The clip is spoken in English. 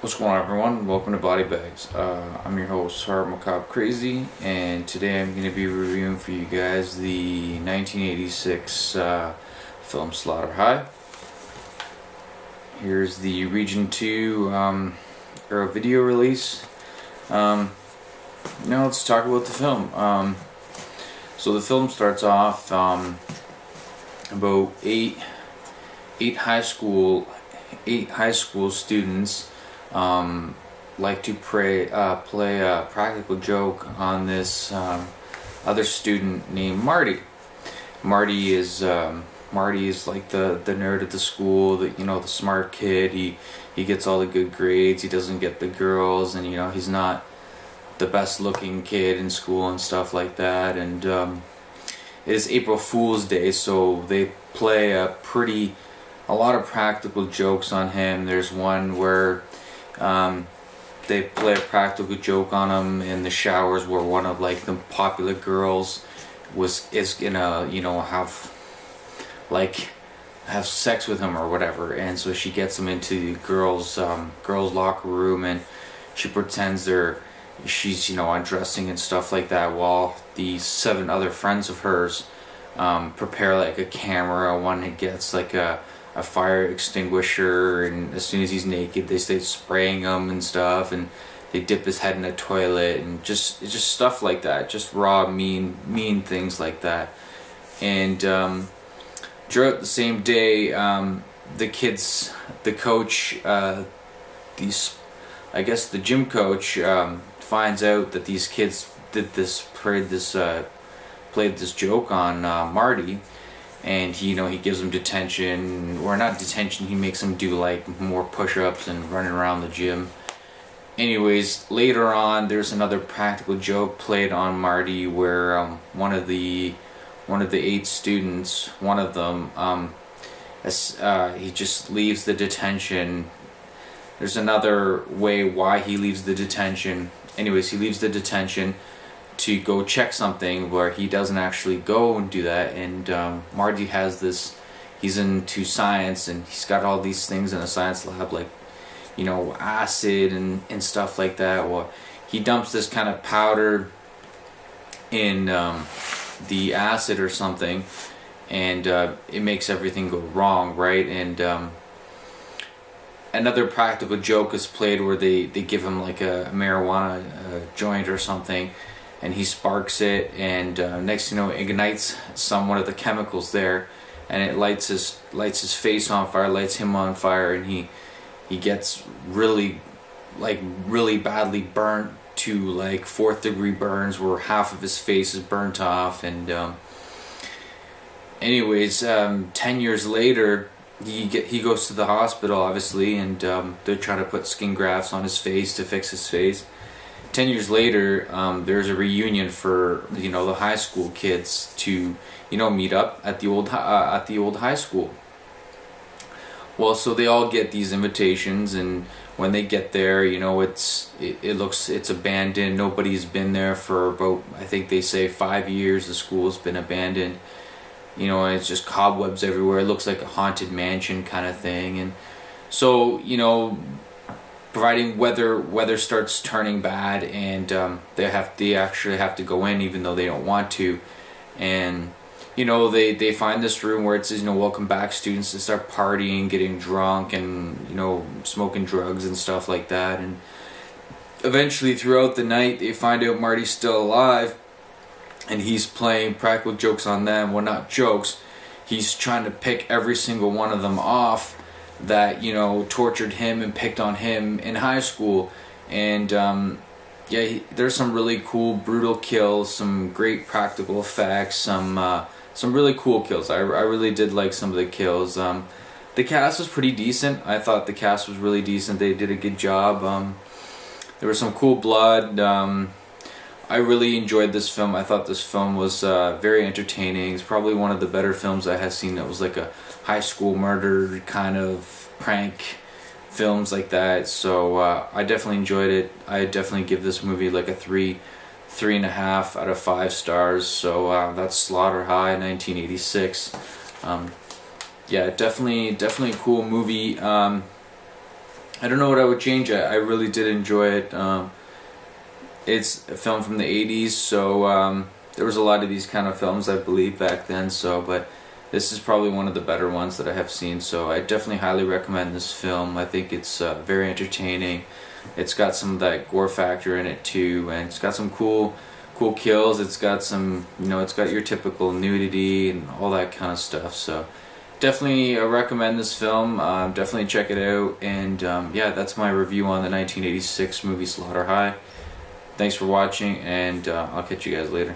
What's going on, everyone? Welcome to BodyBags. I'm your host, HorrorMacabreCrazy, and today I'm going to be reviewing for you guys the 1986 film Slaughter High. Here's the Region 2 video release. Now let's talk about the film. So the film starts off about eight high school students like to play a practical joke on this other student named Marty. Marty is like the nerd of the school, the smart kid. He gets all the good grades. He doesn't get the girls, and he's not the best looking kid in school and stuff like that. And it is April Fool's Day, so they play a lot of practical jokes on him. There's one where they play a practical joke on him in the showers, where one of like the popular girls is gonna have sex with him or whatever, and so she gets him into the girls locker room, and she pretends she's undressing and stuff like that, while the 7 other friends of hers prepare like a camera. One gets like a fire extinguisher, and as soon as he's naked they start spraying him and stuff, and they dip his head in a toilet, and just stuff like that, just raw mean things like that. And throughout the same day, the coach, the gym coach, finds out that these kids played this joke on Marty, and he gives him detention, or not detention, he makes him do like more push-ups and running around the gym. Anyways, later on there's another practical joke played on Marty, where one of the 8 students, one of them, he just leaves the detention. There's another way why he leaves the detention. Anyways, he leaves the detention to go check something, where he doesn't actually go and do that. And Marty has this, he's into science, and he's got all these things in a science lab, like acid and stuff like that. Well, he dumps this kind of powder in the acid or something, and it makes everything go wrong, right? And another practical joke is played where they give him like a marijuana joint or something, and he sparks it, and next thing you know, it ignites one of the chemicals there, and it lights his face on fire, lights him on fire, and he gets really badly burnt to like 4th degree burns, where half of his face is burnt off. And anyways, 10 years later, he goes to the hospital, obviously, and they're trying to put skin grafts on his face to fix his face. 10 years later, there's a reunion for the high school kids to meet up at the old high school. Well, so they all get these invitations, and when they get there, it's abandoned. Nobody's been there for about, I think they say, 5 years. The school's been abandoned. And it's just cobwebs everywhere. It looks like a haunted mansion kind of thing. And so, providing weather starts turning bad, and they actually have to go in, even though they don't want to. And they find this room where it says, welcome back students, to start partying, getting drunk, and smoking drugs and stuff like that. And eventually throughout the night they find out Marty's still alive, and he's playing practical jokes on them. Well, not jokes, he's trying to pick every single one of them off that tortured him and picked on him in high school. And there's some really cool brutal kills, some great practical effects, some really cool kills. I really did like some of the kills. The cast was pretty decent. I thought the cast was really decent. They did a good job. There was some cool blood. I really enjoyed this film. I thought this film was very entertaining. It's probably one of the better films I have seen that was like a high school murder kind of prank films like that. So I definitely enjoyed it. I definitely give this movie like a 3.5 out of 5 stars. So that's Slaughter High, 1986. Yeah, definitely a cool movie. I don't know what I would change. I really did enjoy it. It's a film from the 80s, so there was a lot of these kind of films, I believe, back then. So, but this is probably one of the better ones that I have seen. So I definitely highly recommend this film. I think it's very entertaining. It's got some of that gore factor in it too, and it's got some cool kills. It's got some, it's got your typical nudity and all that kind of stuff. So definitely recommend this film. Definitely check it out. And yeah, that's my review on the 1986 movie Slaughter High. Thanks for watching, and I'll catch you guys later.